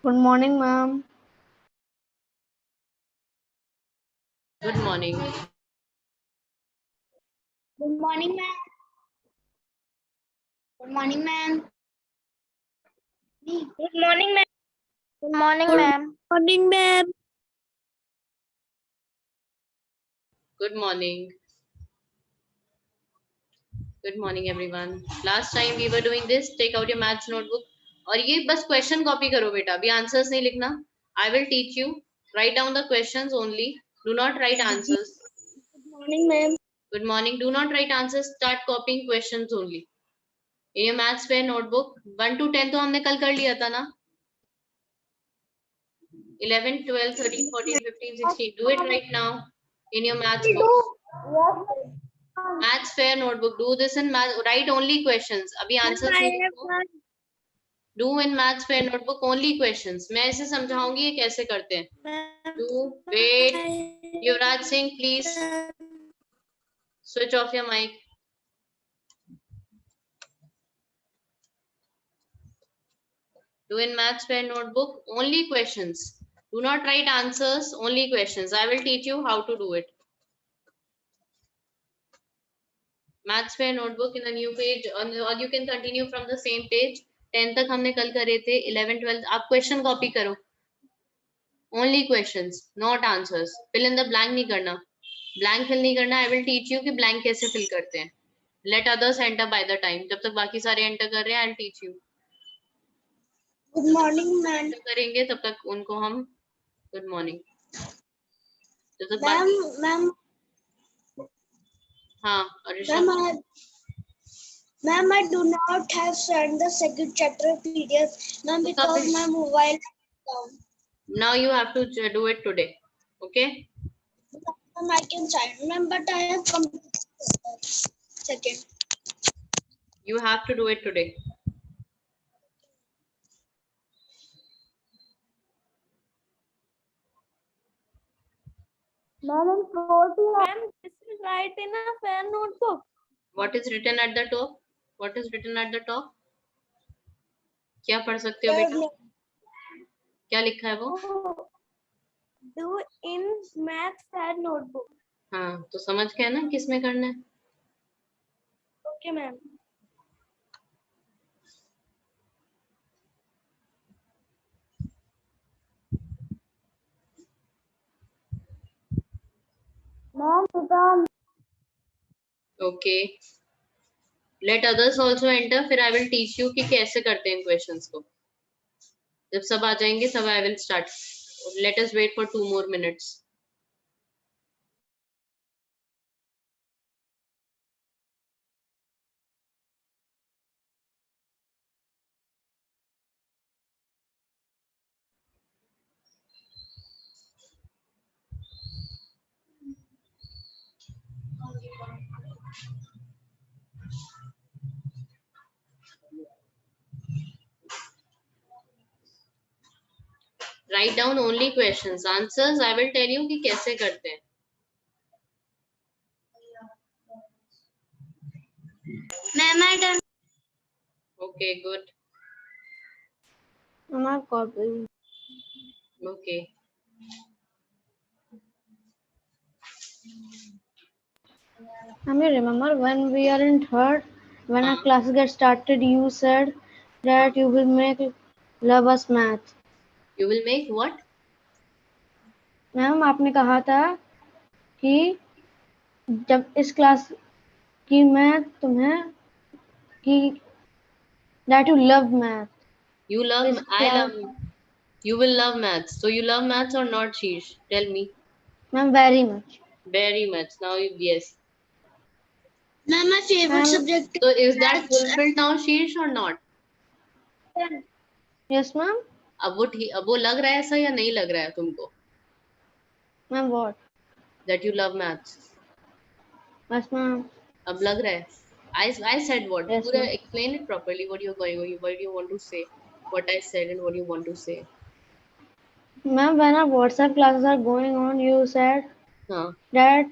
Good morning, ma'am. Good morning. Good morning, ma'am. Good morning, ma'am. Good morning, ma'am. Good morning, ma'am. Morning, ma'am. Good morning. Good morning, everyone. Last time we were doing this. Take out your maths notebook. और ये बस question copy करो बेटा. अभी answers नहीं लिखना. I will teach you. Write down the questions only. Do not write answers. Good morning, ma'am. Good morning. Do not write answers. Start copying questions only. In your maths fair notebook, 1 to 10 तो हमने कल कर लिया था ना. 11, 12, 13, 14, 15, 16. Do it right now in your maths books. Maths fair notebook. Do this in math. Write only questions. अभी answers नहीं लिखो. Do in maths fair notebook only questions. मैं इसे समझाऊंगी ये कैसे करते हैं. Do wait. Yuvraj Singh, please switch off your mic. Do in maths fair notebook only questions. Do not write answers. Only questions. I will teach you how to do it. Maths fair notebook in a new page, or you can continue from the same page. 10 तक हमने कल करे थे. 11, 12 आप question copy करो. Only questions, not answers. Fill in the blank नहीं करना. Blank fill नहीं करना. I will teach you कि blank कैसे fill करते हैं. Let others enter by the time. जब तक बाकी सारे enter कर रहे हैं, I'll teach you. Good morning, ma'am. enter करेंगे तब तक उनको हम good morning. जब तक Ma'am, बाकी ma'am, हाँ Arisha. ma'am, I do not have sent the second chapter PDF, ma'am, because my mobile is down. Now you have to do it today. Okay. Ma'am, I can sign, ma'am, but I have completed second. You have to do it today. Ma'am, I'm sorry. Ma'am, this is right in a fair notebook. What is written at the top? What is written at the top? क्या पढ़ सकते हो बेटा? क्या लिखा है वो? Do in math fair notebook. हाँ तो समझ गया ना किस में करना है. Okay, ma'am. Ma'am, Okay. Let others also enter. फिर I will teach you कि कैसे करते हैं questions को. जब सब आ जाएंगे तब I will start. Let us wait for 2 more minutes. Write down only questions. Answers I will tell you कि कैसे करते हैं. ma'am, I done. Okay, good. I'm not copying. Okay. Ma'am, you remember when we are in third, when our class gets started, you said that you will make love us math. You will make what? Ma'am आपने कहा था कि जब इस class की मैं तुम्हें कि that you love math. You love. This I class, love. You will love maths. So you love maths or not, Sheesh? Tell me. ma'am, very much. Very much. Now you yes. Ma'am, my favorite Ma'am, subject So is that maths. fulfilled now, Sheesh, or not? yes, ma'am. अब वो लग रहा है ऐसा या नहीं लग रहा है तुमको? Ma'am, what? That you love maths. Yes, ma'am. अब लग रहा है. I said what? Yes, पूरा ma'am. explain it properly. What you want to say? What I said and what you want to say. Ma'am, when our WhatsApp classes are going on, you said हाँ. that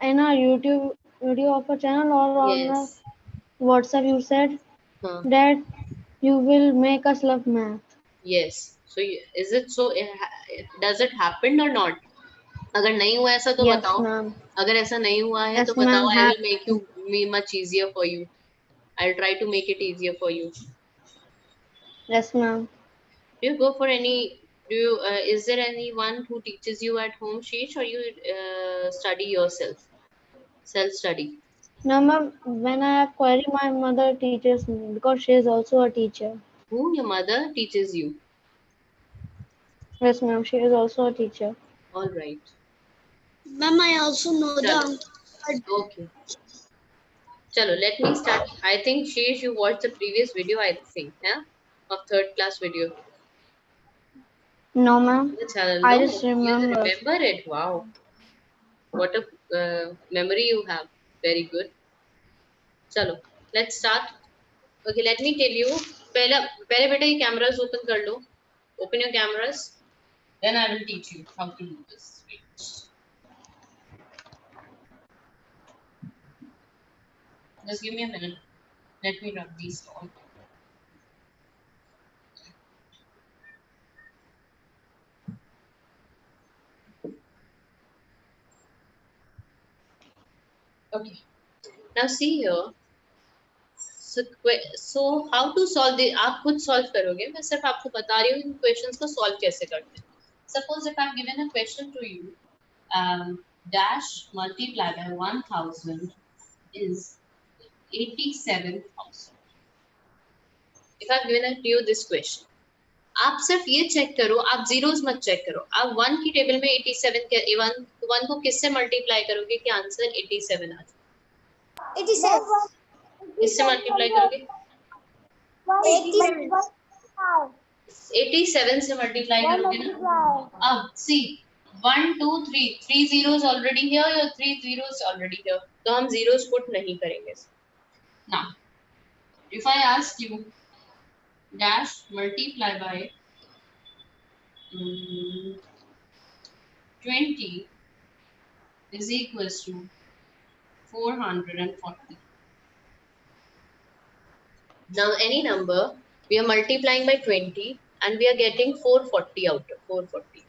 in our YouTube video of a channel or on Yes. WhatsApp, you said हाँ. that you will make us love math. Yes. So is it so? Does it happen or not? अगर नहीं हुआ ऐसा तो Yes, बताओ. ma'am. अगर ऐसा नहीं हुआ है तो Yes, बताओ. ma'am. I will make you much easier for you. I'll try to make it easier for you. Yes, ma'am. Do you go for any? Do you? Is there anyone who teaches you at home, Sheesh, or you study yourself? Self study. No, ma'am. When I have query, my mother teaches me because she is also a teacher. Who? Your mother teaches you. Yes, ma'am. She is also a teacher. All right. Ma'am, I also know the Chalo. answer. Okay. Chalo, let me start. I think Sheesh, you watched the previous video, I think, yeah? Of third class video. No, ma'am. Chalo, I no, just you remember. remember it. Wow. What a memory you have. Very good. Chalo, let's start. Okay, let me tell you. पहले बेटा ये cameras open कर लो. Open your cameras. Then I will teach you how to do this. Wait. Just give me a minute. Let me rub these on. Okay. Now see here. So how to solve the? आप खुद solve करोगे. मैं सिर्फ आपको बता रही हूँ इन questions को solve कैसे करते हैं. Suppose if I'm given a question to you, dash multiplied by 1000 is 87,000. If I've given to you this question, आप सिर्फ ये चेक करो, आप जीरोस मत चेक करो. आप 1 की टेबल में 87 के 1 को किससे मल्टीप्लाई करोगे कि आंसर 87 आ जाए. 87. किससे मल्टीप्लाई करोगे? 87 से मल्टीप्लाई करोगे ना. अब सी 1 2 3 3 zeros already here or 3 zeros already here, तो हम zeros put नहीं करेंगे. Now if I ask you dash multiply by 20 is equals to 440. Now any number we are multiplying by 20 and we are getting 440 out of 440.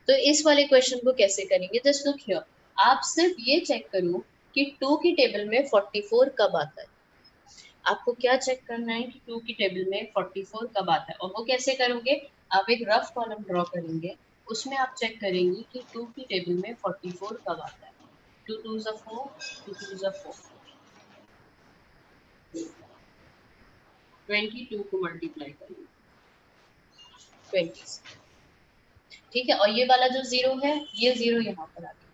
तो इस वाले question को कैसे करेंगे? Just look here. आप सिर्फ ये चेक करो कि 2 की टेबल में 44 कब आता है. आपको क्या चेक करना है कि 2 की टेबल में 44 कब आता है. और वो कैसे करोगे? आप एक रफ कॉलम ड्रॉ करेंगे. उसमें आप चेक करेंगे कि 2 की टेबल में 44 कब आता है. 2 2s are 4, 2 2s are 4. 22 को मल्टीप्लाई करेंगे 20. ठीक है. और ये वाला जो जीरो है, ये जीरो यहाँ पर आ गया.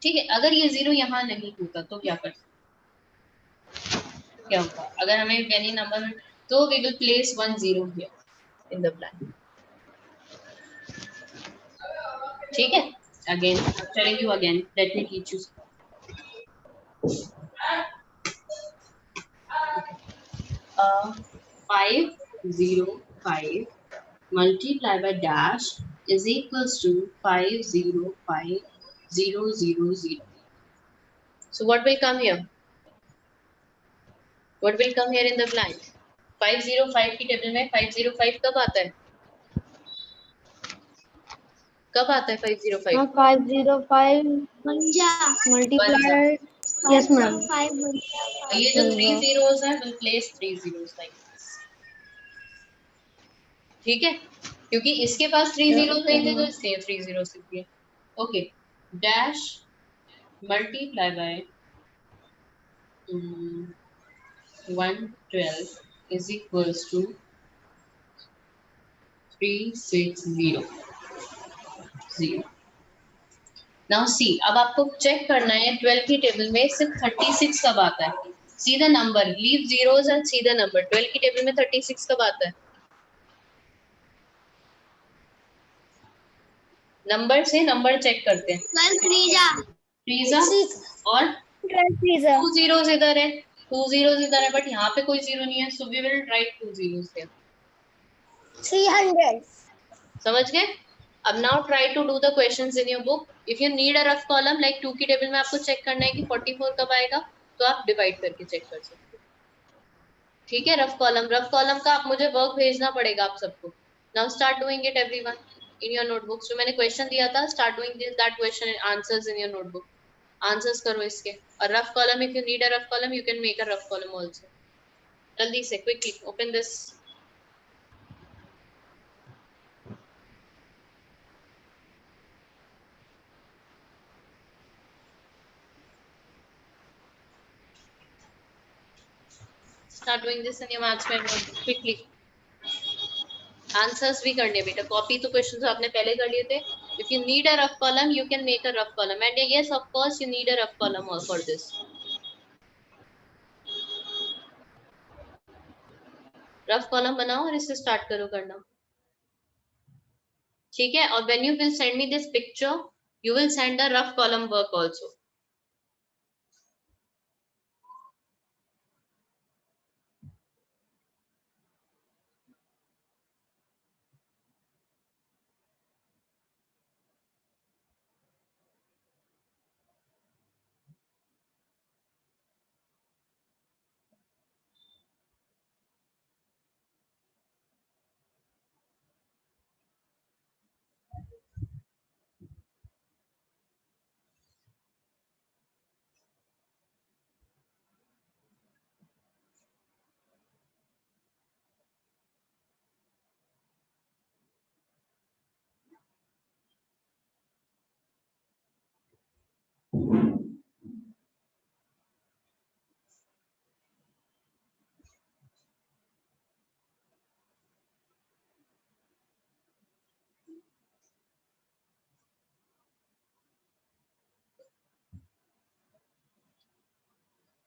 ठीक है. अगर ये जीरो यहाँ नहीं होता तो क्या कर क्या होगा? अगर हमें एनी नंबर तो we will place 1 0 here in the plan. ठीक है. Again telling you again, let me teach you. 505 multiply by dash is equals to 505000. So what will come here? What will come here in the blank? 505 की table में 505 कब आता है? कब आता है 505? 505 multiplied. Yes, ma'am. ये जो 3 zeros है, will place 3 zeros like this. ठीक है. क्योंकि इसके पास 3 zeros नहीं थे तो इसलिए 3 zeros लिख दिए. Okay. Dash multiply by 112 is equals to 360. Now see, अब आपको चेक करना है 12 की टेबल में सिर्फ 36 कब आता है. See the number, leave zeros and see the number. 12 की टेबल में 36 कब आता है? नंबर से नंबर चेक करते हैं. 12 और 2 zeros इधर है, 2 zeros इधर है, बट यहाँ पे कोई जीरो नहीं है. So we will write 2 zeros here. 300. समझ गए? अब now try to do the questions in your book. If you need a rough column like 2 की टेबल में आपको चेक करना है कि 44 कब आएगा, तो आप डिवाइड करके चेक कर सकते हो. ठीक है. रफ कॉलम का आप मुझे वर्क भेजना पड़ेगा आप सबको. Now start doing it, everyone, in your notebooks. जो मैंने question दिया था, start doing this, that question and answers in your notebook. Answers करो इसके. A rough column, if you need a rough column, you can make a rough column also. जल्दी से, quickly open this. Start doing this in your maths notebook quickly. Answers भी करने बेटा, copy तो questions आपने पहले कर लिए थे. If you need a rough column you can make a rough column, and yes of course you need a rough column for this. Rough column बनाओ और इससे स्टार्ट करो करना, ठीक है. और when you will send me this picture you will send the rough column work also.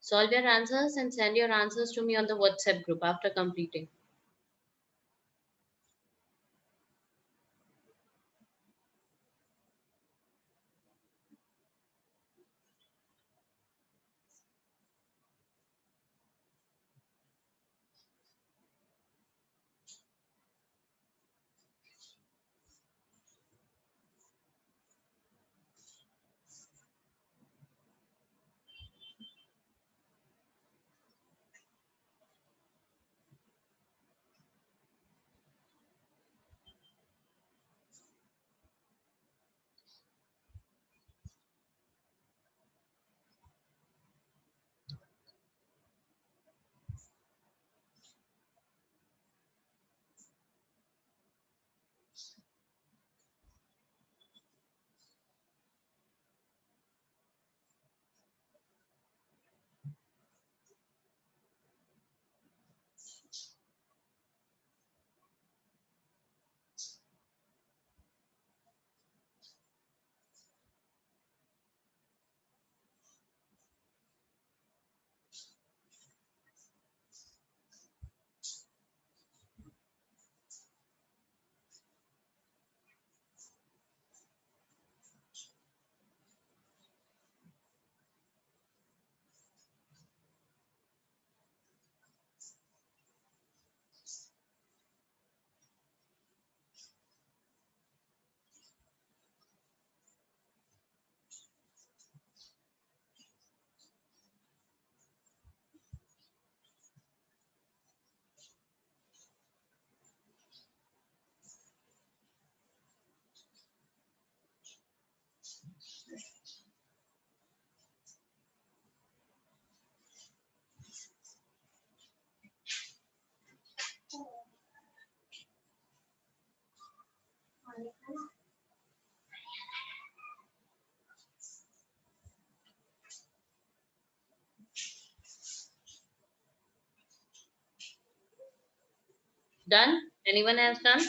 Solve your answers and send your answers to me on the WhatsApp group after completing. Done? Anyone has done?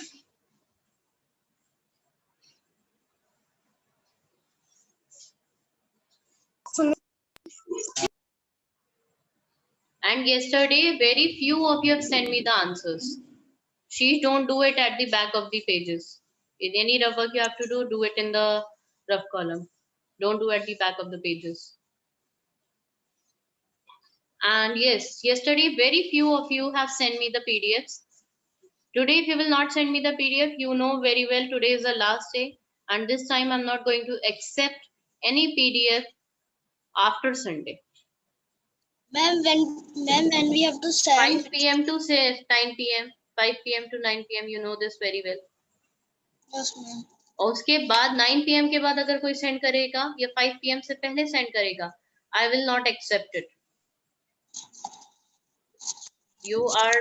And yesterday, very few of you have sent me the answers. Sheet, don't do it at the back of the pages. In any rough work you have to do it in the rough column. Don't do at the back of the pages. And yes, yesterday, very few of you have sent me the PDFs. Today, if you will not send me the PDF, you know very well today is the last day. And this time, I'm not going to accept any PDF after Sunday. Ma'am, when we have to send 5 p.m. to say 9 p.m. 5 p.m. to 9 p.m. You know this very well. Yes, ma'am. और उसके बाद 9 p.m. के बाद अगर कोई send करेगा या 5 p.m. से पहले सेंड करेगा, I will not accept it. You are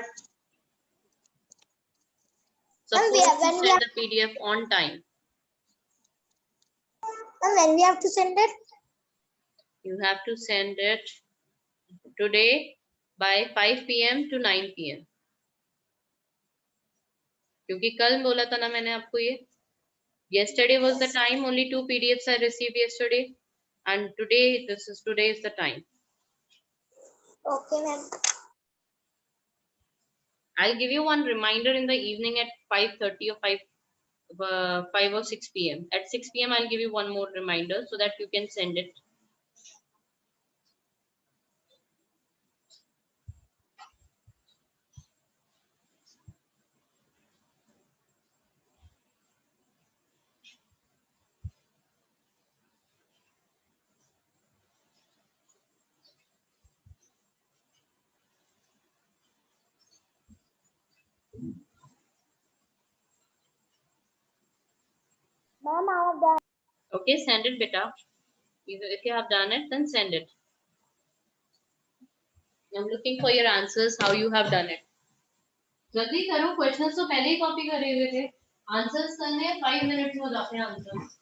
supposed to send the PDF on time. And when we have to send it? You have to send it today by 5 p.m. to 9 p.m. क्योंकि कल बोला था ना मैंने आपको ये. Yesterday was the time, only 2 PDFs I received yesterday, and today today is the time. Okay, ma'am. I'll give you one reminder in the evening at 5:30 or 5 or 6 p.m. At 6 p.m. I'll give you one more reminder so that you can send it. Ma'am, I have done. Okay, send it, beta. If you have done it, then send it. I'm looking for your answers, how you have done it. जल्दी करो, questions तो पहले ही copy करे हुए थे. Answers करने 5 minutes में हो जाते हैं answers.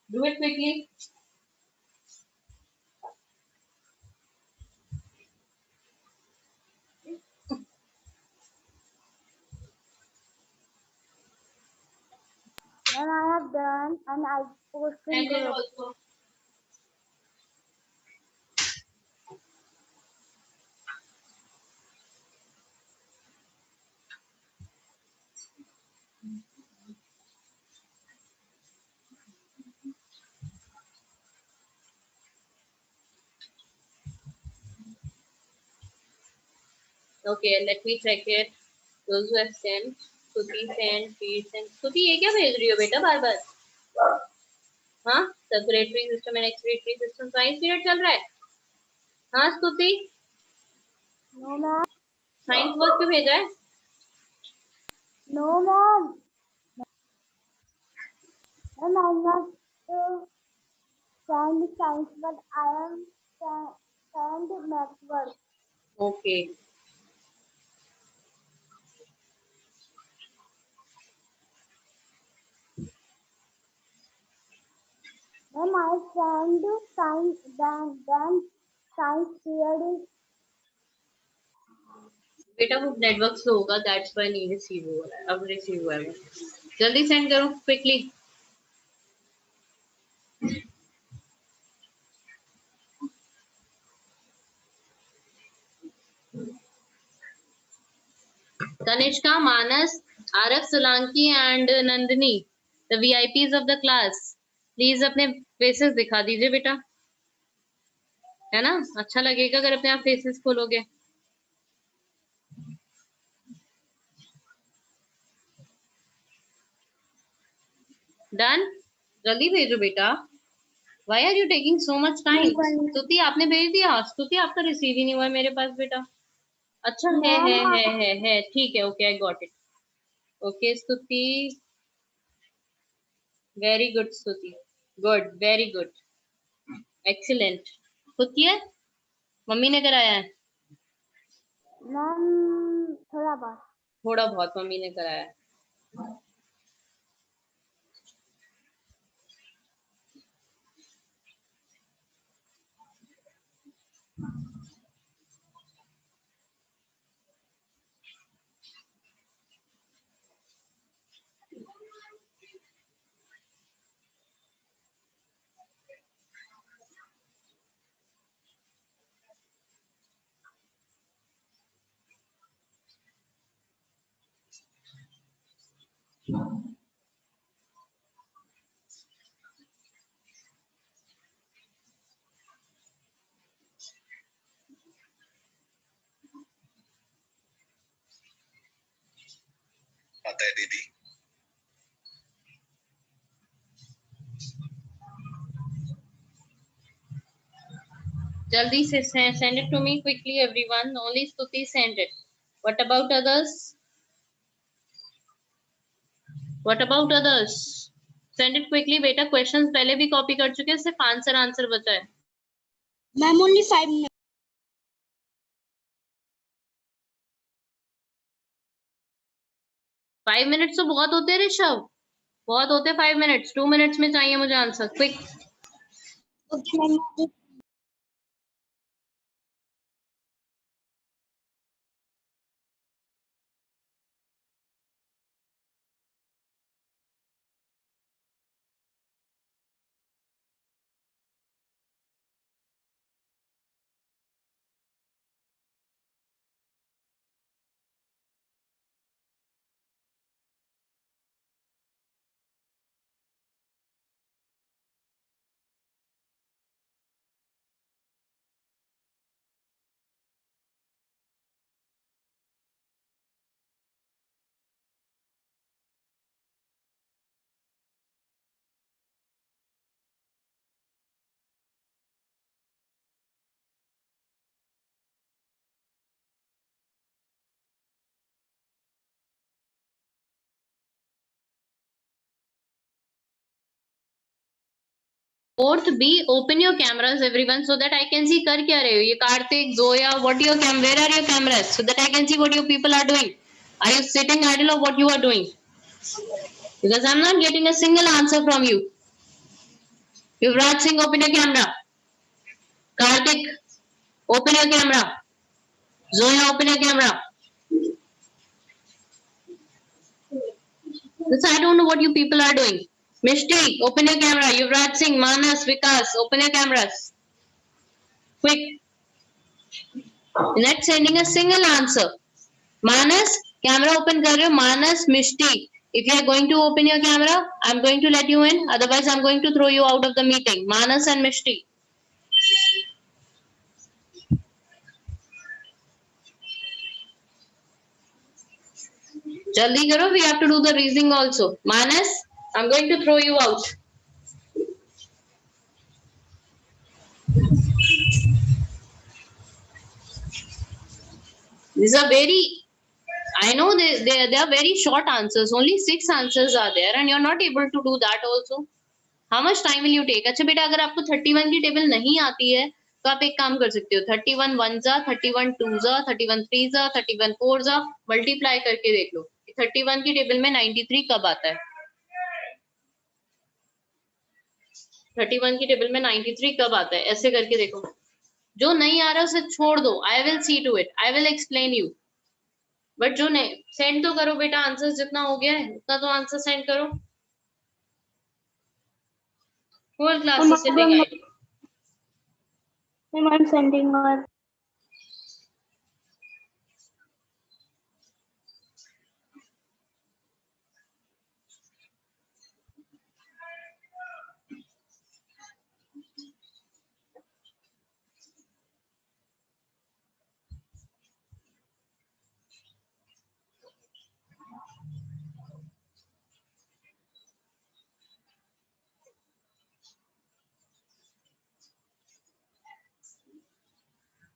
Do it quickly. Ma'am, I have done and I posted Send it group. also. Okay, let me check it. Those who have sent, Stuti sent, Pete sent. Stuti, ये क्या भेज रही हो बेटा बार बार? हाँ, circulatory system and expiratory system science period चल रहा है. हाँ स्तुति, No, ma'am. साइंस वर्क क्यों भेजा है? No, ma'am. Ma'am, I'm not send science, but I am send math work. Okay. Ma'am, I send science, then science period is. बेटा वो नेटवर्क स्लो होगा, दैट्स व्हाई नहीं रिसीव हो रहा है. अब रिसीव हुआ है. जल्दी सेंड करो quickly. Kanishka, Manas, Arak, Solanki and Nandini, the VIPs of the class. Please अपने फेसेस दिखा दीजिए बेटा, है ना? अच्छा लगेगा अगर अपने आप फेसेस खोलोगे. डन. जल्दी भेजो बेटा. Why are you taking so much time? स्तुति आपने भेज दिया. स्तुति आपका रिसीव ही नहीं हुआ है मेरे पास बेटा. अच्छा है ठीक है. Okay, I got it. Okay स्तुति, वेरी गुड स्तुति, गुड, वेरी गुड, एक्सीलेंट. खुद किया है? मम्मी ने कराया है? Ma'am, थोड़ा बहुत. थोड़ा बहुत मम्मी ने कराया है. बात है दीदी। Jaldi se send it to me quickly, everyone. Only Stuti send it. What about others? What about others? Send it quickly, बेटा. Questions पहले भी copy कर चुके हैं, सिर्फ आंसर बचा है. Ma'am only 5 minutes. 5 minutes तो बहुत होते हैं ऋषभ, बहुत होते हैं 5 minutes. 2 minutes में चाहिए मुझे answer. Quick. Okay, ma'am. Fourth B, open your cameras, everyone, so that I can see कर क्या रहे हो. ये Kartik, Zoya, what your where are your cameras, so that I can see what your people are doing. Are you sitting idle or what you are doing? Because I'm not getting a single answer from you. Yuvraj Singh, open your camera. Karthik, open your camera. Zoya, open your camera. Because I don't know what you people are doing. Mishti, open your camera. Yuvraj Singh, Manas, Vikas, open your cameras. Quick. You're not sending a single answer. Manas, camera open kar rahe ho. Manas, Mishti. If you are going to open your camera, I'm going to let you in. Otherwise, I'm going to throw you out of the meeting. Manas and Mishti. Jaldi karo, we have to do the reasoning also. Manas, I'm going to throw you out. These are very, I know they are very short answers. Only 6 answers are there and you're not able to do that also. How much time will you take? अच्छा बेटा, अगर आपको 31 की table नहीं आती है तो आप एक काम कर सकते हो. 31 1 जा, 31 2 जा, 31 3 जा, 31 4 जा, मल्टीप्लाई करके देख लो 31 की टेबल में 93 कब आता है. 31 की टेबल में 93 कब आता है, ऐसे करके देखो. जो नहीं आ रहा उसे छोड़ दो. I will see to it, I will explain you. But जो नहीं, सेंड तो करो बेटा. आंसर जितना हो गया है उतना तो आंसर सेंड करो. होल क्लास से sending ID. I'm sending her.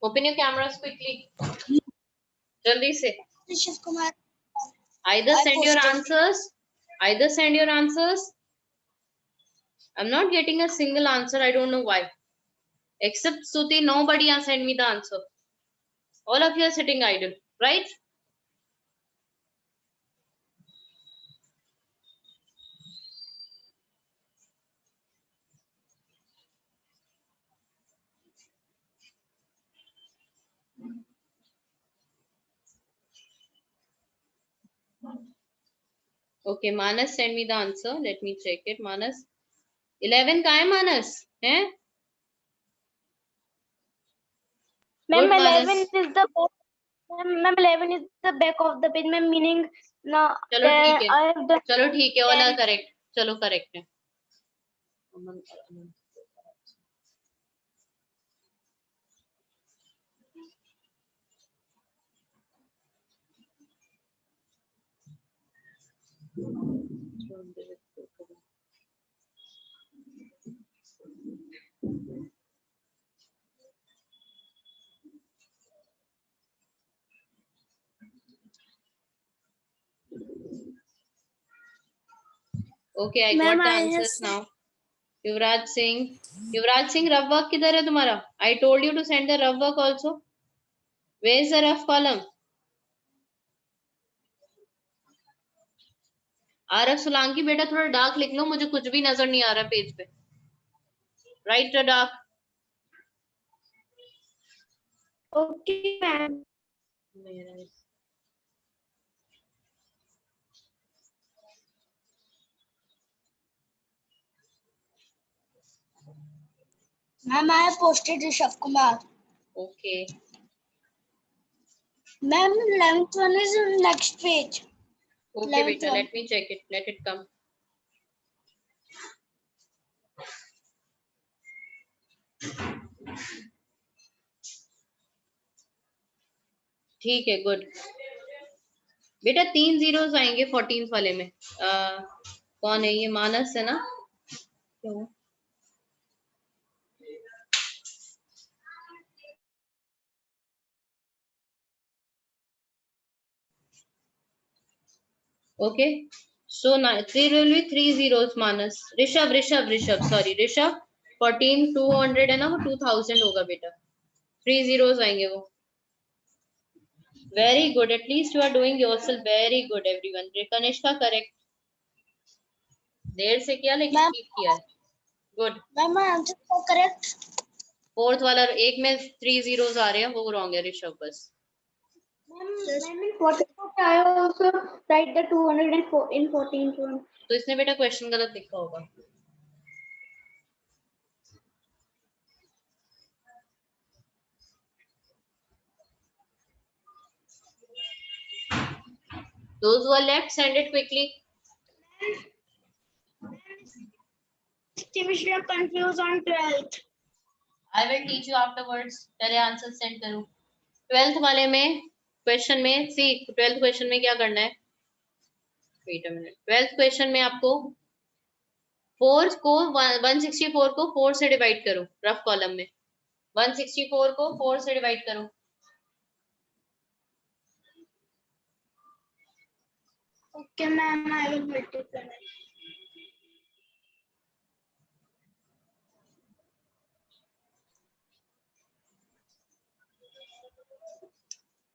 Open your cameras quickly. Jaldi se. Rishabh Kumar. Either I send your posted. answers. Either send your answers. I'm not getting a single answer. I don't know why. Except Suti, nobody has sent me the answer. All of you are sitting idle, right? Okay, Manas, send me the answer. Let me check it. Manas. 11 का है Manas? हैं? Ma'am, Good, 11 Manas. is the back. Ma'am, 11 is the back of the page. Ma'am, meaning now चलो ठीक है. I have done. चलो ठीक है. All are correct. चलो correct है. Okay, I got the answers now. Yuvraj Singh, rough work किधर है तुम्हारा? I told you to send the rough work also. Where is the rough column? आरफ सोलंकी बेटा थोड़ा डार्क लिख लो, मुझे कुछ भी नजर नहीं आ रहा पेज पे. Right the dark. Okay, ma'am. Ma'am, I have posted Rishabh Kumar. Okay. Ma'am, 11th one is on next page. Okay, beta, let me check it. Let it come. ठीक है, गुड. बेटा 3 zeros आएंगे 14th वाले में. कौन है ये? मानस है ना? क्यों? Okay. So now there will be 3 zeros, Manas. Rishabh. Sorry, Rishabh. 14, 200 है ना, वो 2000 होगा बेटा. 3 zeros आएंगे वो. Very good. At least you are doing yourself very good, everyone. Kanishka correct. देर से किया लेकिन ठीक किया है. Good. Ma'am, my answer is correct. Fourth वाला एक में 3 zeros आ रहे हैं, वो wrong है ऋषभ बस. Ma'am, in 44th I also write the 204 in 14th one. तो इसने बेटा क्वेश्चन गलत लिखा होगा. Those who are left, send it quickly. Chemistry are confused on 12th. I will teach you afterwards. पहले आंसर सेंड करूँ. 12th वाले में क्वेश्चन में सी 12th क्वेश्चन में क्या करना है? Wait a minute. 12th question में आपको 4 को 164 को 4 से डिवाइड करो. रफ कॉलम में 164 को 4 से डिवाइड करो. Okay, ma'am, I will multiply.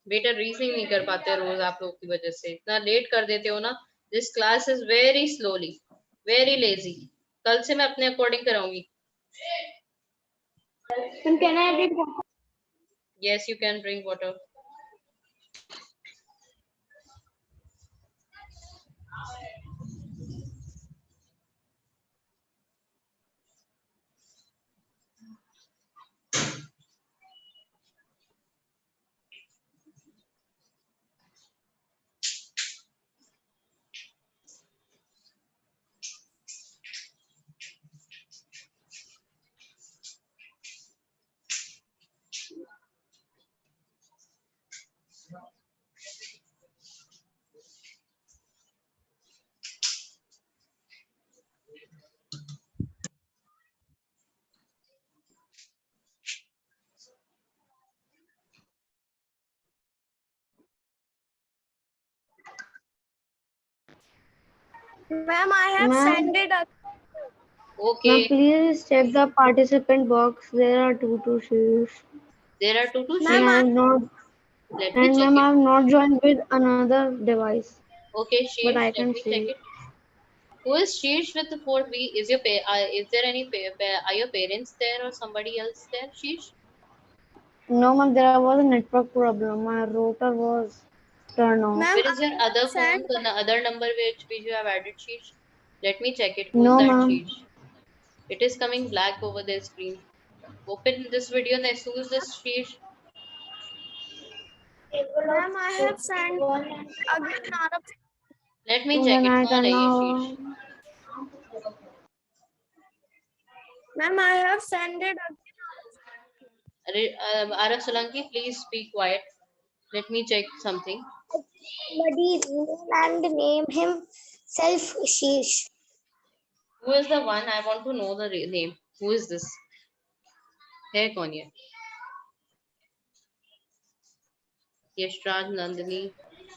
बेटा रीजनिंग नहीं कर पाते रोज आप लोग की वजह से. इतना लेट कर देते हो ना. This class is very slowly, very lazy. कल से मैं अपने according कराऊंगी. Can I read one? Yes, you can drink water. Ma'am, I have sent it. Okay. Now please check the participant box. There are two to choose. There are 2 to And choose. I have not. Let me And check ma'am, I it. have not joined with another device. Okay, But Sheesh, I let can me see. check it. Who is Sheesh with the 4B? Is there any are your parents there or somebody else there, Sheesh? No, ma'am, there was a network problem. My router was turned off. Ma'am, Where is your other phone, sent. the other number which you have added, Sheesh? Let me check it. Who's No, that, ma'am. Sheesh? It is coming black over the screen. Open this video. Who is this, Sheesh? Ma'am, I have sent again. Let me So check then it. I कौन है ये can Sheesh? Ma'am, I have sent it again. Araf Solanki, please be quiet. Let me check something. Somebody name and name him Self sheesh. Who is the one? I want to know the name. Who is this? है कौन ये? यशराज नंदिनी,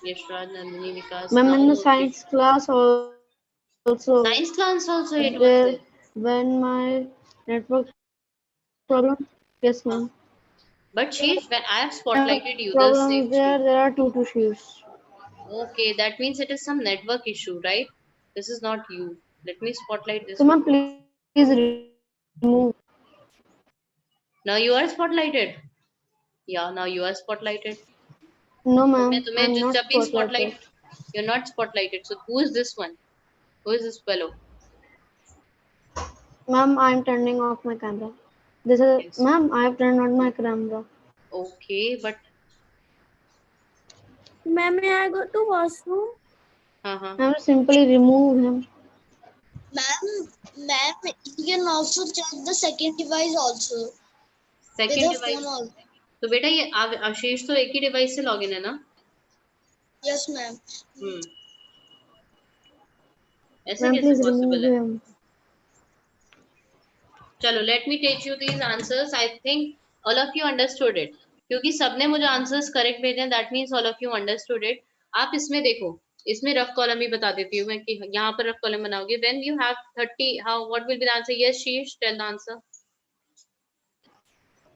विकास. Ma'am, Now in the okay. science class also, Science class also it was there there. when my network problem. Yes, ma'am. But Sheesh, when I have spotlighted you, the Problem is same there. stream. There are two sheets. Okay, that means it is some network issue, right? This is not you. Let me spotlight this So, one. ma'am, please remove. Now you are spotlighted. Yeah, now you are spotlighted. No, तुम्हें ma'am, तुम्हें I'm just not जब भी spotlight, spotlighted. you're not spotlighted. So who is this one? Who is this fellow? Ma'am, I'm turning off my camera. This is, Yes. ma'am, I have turned on my camera. Okay, but Ma'am, may I go to washroom? हाँ. I will simply remove him. Ma'am, you can also check the second device also. With Second the device. phone also. तो बेटा ये आशीष तो एक ही device से login है ना? Yes, ma'am. ऐसा Ma'am, कैसे please remove पॉसिबल है? him. चलो let me teach you these answers. I think all of you understood it. क्योंकि सबने मुझे आंसर्स करेक्ट भेजे हैं, that means all of you understood it. आप इसमें देखो, इसमें रफ कॉलम ही बता देती हूँ मैं कि यहाँ पर रफ कॉलम बनाओगे. When you have 30, how what will be the answer? Yes शीश, tell the answer.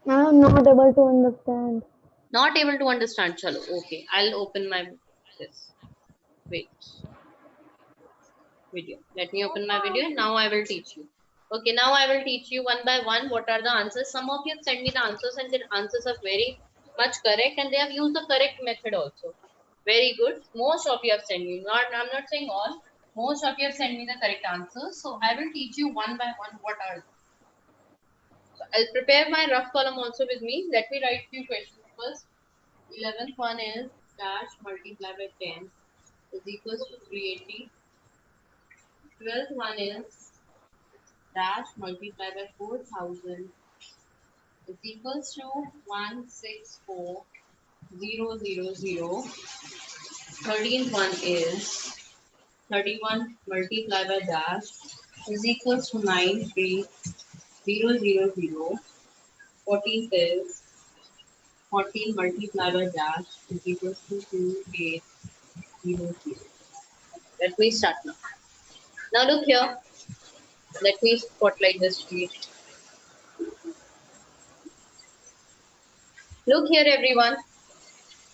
I'm not able to understand. Not able to understand. Chalo, okay. I'll open my this. Wait. Video. Let me open my video. Now I will teach you. Okay, now I will teach you one by one what are the answers. Some of you have sent me the answers and their answers are very much correct and they have used the correct method also. Very good. Most of you have sent me. I'm not saying all. Most of you have sent me the correct answers. So I will teach you one by one what are they. So I'll prepare my rough column also with me. Let me write few questions first. 11th one is dash multiplied by 10 is equals to 380. 12th one is dash multiplied by 4000 is equals to 164000. 13th one is 31 multiplied by dash is equals to 93000. 14th is 14 multiplied by dash is equals to 2800. Let me start now. Now look here. Let me spotlight this sheet. Look here everyone.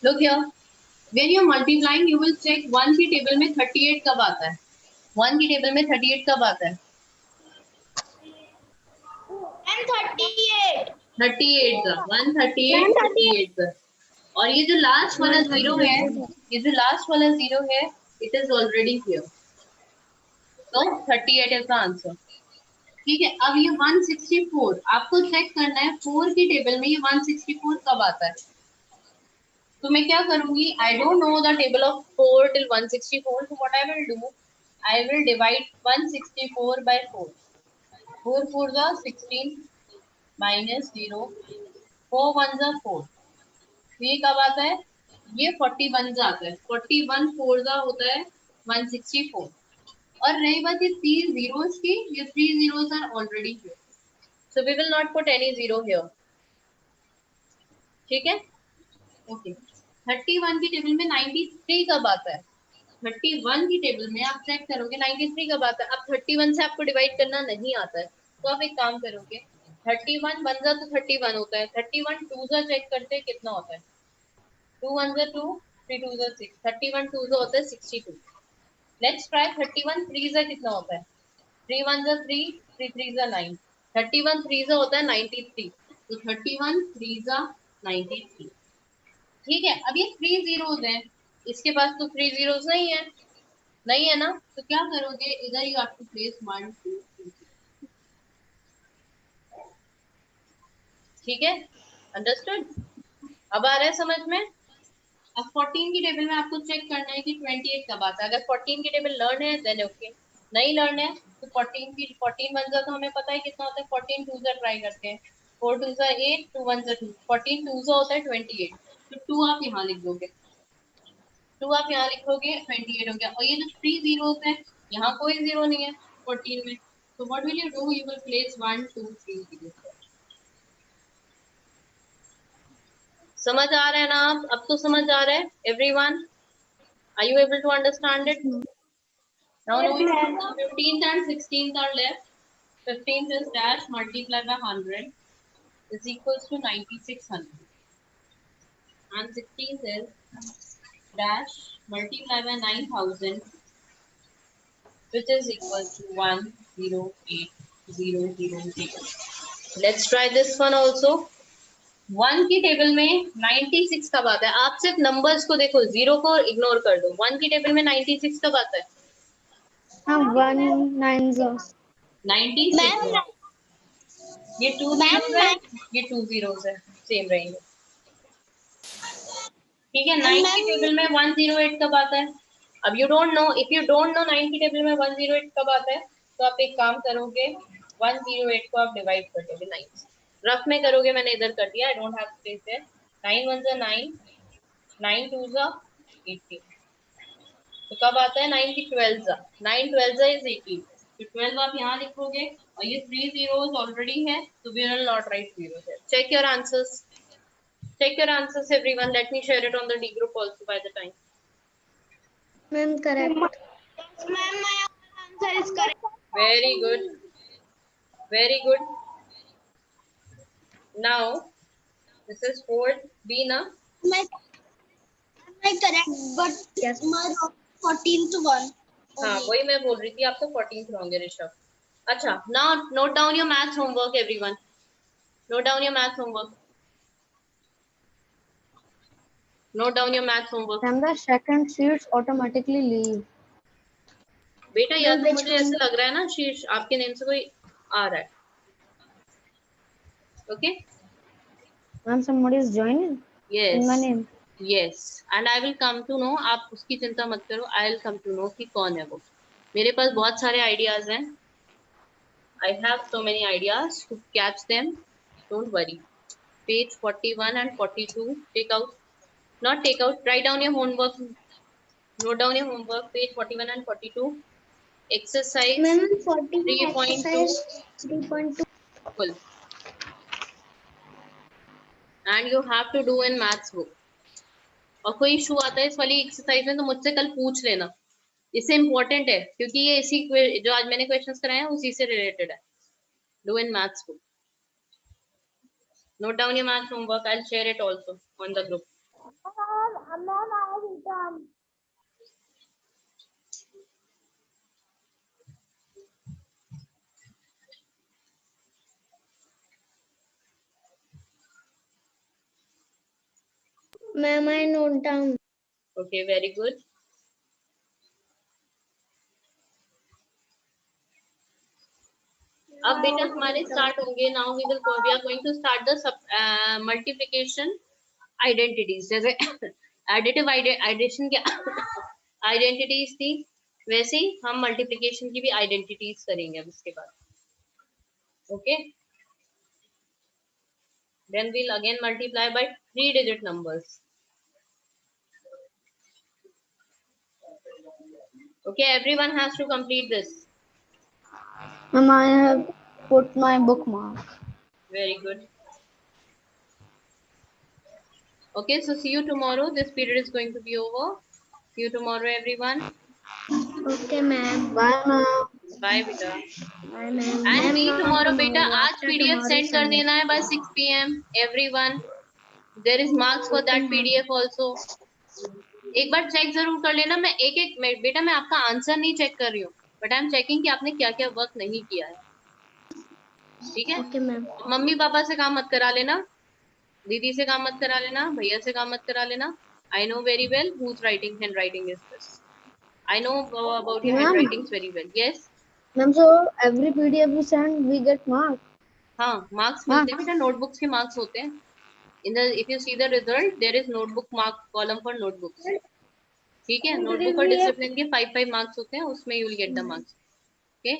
Look here. When you're multiplying, you will check 1 की table में 38 कब आता है? 1 की table में 38 कब आता है? And 38. 38 का 138 38 का. और ये जो लास्ट वाला जीरो है, ये जो लास्ट वाला जीरो है, it is already here. So 38 is the answer. ठीक है. अब ये 164 आपको चेक करना है 4 की टेबल में ये 164 कब आता है. तो मैं क्या करूंगी? I don't know the table of 4 till 164. So what I will do? I will divide 164 by 4. 4 4 are 16 minus 0. 4 1 are 4. ये कब आता है? ये 41 आता है. 41 4 होता है 164. और रही बात ये 3 zeros की, ये 3 zeros are already here. So we will not put any zero here. ठीक है? Okay. 31 की टेबल में 93 कब आता है? 31 की टेबल में आप चेक करोगे 93 कब आता है. अब 31 से आपको डिवाइड करना नहीं आता है तो आप एक काम करोगे 31 1 जा तो 31 होता है. 31 2 जा चेक करते हैं कितना होता है. 2 1 जा 2, 3 2 जा 6. 31 2 जा होता है 62. लेट्स ट्राई 31 3 जा कितना होता है. 3 1 जा 3, 3 3 जा 9. 31 3 जा होता है 93. तो 31 3 जा 93. ठीक है. अब ये 3 zeros हैं, इसके पास तो 3 zeros नहीं है, नहीं है ना. तो क्या करोगे? इधर यू हैव टू प्लेस 1 2 3. ठीक है. अंडरस्टूड. अब आ रहा है समझ में. अब 14 की टेबल में आपको चेक करना है कि 28 कब आता है. अगर 14 की टेबल लर्न है देन ओके, नहीं लर्न है तो 14 1 जा तो हमें पता है कितना होता है. 14 2 जा ट्राई करते हैं. 4 2 जा 8, 2 1 जा 2. 14 2 जा होता है 28. तो 2 आप यहाँ लिख दोगे. 2 आप यहाँ लिखोगे 28 हो गया. और ये जो 3 zeros है यहाँ कोई जीरो नहीं है 14 में, so what will you do? You will place 1 2 3 0. समझ आ रहा है ना? आप अब तो समझ आ रहा है everyone? Are you able to understand it? Now Yes, knowing ma'am. 15th and 16th are left. 15th is dash multiplied by 100 is equals to 9600, and 16th is dash multiplied by 9000, which is equal to 108000. Let's try this one also. 1 की table में 96 कब आता है? आप सिर्फ numbers को देखो, zero को इग्नोर कर दो। 1 की टेबल में 96 कब आता है? हाँ 1 9 96 Ma'am, ये 2 zeros है, ये 2 zeros है, सेम रहेंगे। ठीक है, 9 की टेबल में 108 कब आता है? अब you don't know, if you don't know 9 की टेबल में 108 कब आता है, तो आप एक काम करोगे, 108 को आप डिवाइड कर दोगे 9 से। रफ में करोगे, मैंने इधर कर दिया, I don't have space there. 9 1 जा 9, 9 2 जा 18, तो कब आता है? 9 की 12 जा, 9 12 जा इज 18, तो 12 आप यहाँ लिखोगे, और ये 3 zeros ऑलरेडी है, तो we will not write zeros here. Check your answers. Check your answers, everyone. Let me share it on the D group also by the time. Ma'am correct. Yes, ma'am, my answer is correct. Very good. Very good. Now, this is 4B now. My correct, but Yes. my 14th one. हाँ, only. वही मैं बोल रही थी, आप तो 14th होंगे ऋषभ। अच्छा, now note down your maths homework, everyone. Note down your maths homework. Note down your maths homework. Ma'am the second sheets automatically leave. बेटा या तो मुझे ऐसे लग रहा है ना, शीर्ष आपके नेम से कोई आ रहा है। Okay? Ma'am somebody is joining in my Yes. name. Yes. And I will come to know, आप उसकी चिंता मत करो, I will come to know कि कौन है वो। मेरे पास बहुत सारे आइडियाज हैं। I have so many ideas to catch them. Don't worry. Page 41 and 42. Take out. Not take out. Write down your homework. Note down your homework. Page 41 and 42. Exercise Ma'am, 14 3.2 exercise 3.2. full. And you have to do in maths book. और कोई issue आता है इस वाली exercise में तो मुझसे कल पूछ लेना। इससे इम्पोर्टेंट है क्योंकि ये इसी जो आज मैंने क्वेश्चंस कराए हैं उसी से रिलेटेड है। Do in maths book. Note down your maths homework, I will share it also on the group. Ma'am, I note down. Okay, very good. अब बेटा हमारे स्टार्ट होंगे। Now we are going to start the multiplication identities. जैसे additive addition के identities थी, वैसे ही हम multiplication की भी आइडेंटिटीज करेंगे अब इसके बाद। Okay, then we'll again multiply by 3 digit numbers. Okay, everyone has to complete this. Ma'am, I have put my bookmark. Very good. Okay, so see you tomorrow. This period is going to be over. See you tomorrow, everyone. Okay, ma'am. Bye ma'am. Bye, beta. Bye, ma'am. And me tomorrow, beta. आज After PDF tomorrow, send कर Sunday. देना है by 6 PM. Everyone. There is marks for that PDF also. एक बार check जरूर कर लेना। मैं बेटा मैं आपका आंसर नहीं चेक कर रही हूँ, बट आई एम चेकिंग कि आपने क्या क्या वर्क नहीं किया है। ठीक है? Okay, ma'am. मम्मी पापा से काम मत करा लेना, दीदी से काम मत करा लेना, भैया से काम मत करा लेना। I know very well whose handwriting is this. I know about your Ma'am. handwritings very well. Yes. Ma'am, so every PDF we send, we get mark. हाँ, marks मिलते हैं बेटा, notebooks के marks होते हैं। If you see the result, there is notebook mark column for notebooks. ठीक है, notebook और discipline के 5 marks होते हैं, उसमें you will get the marks. Okay.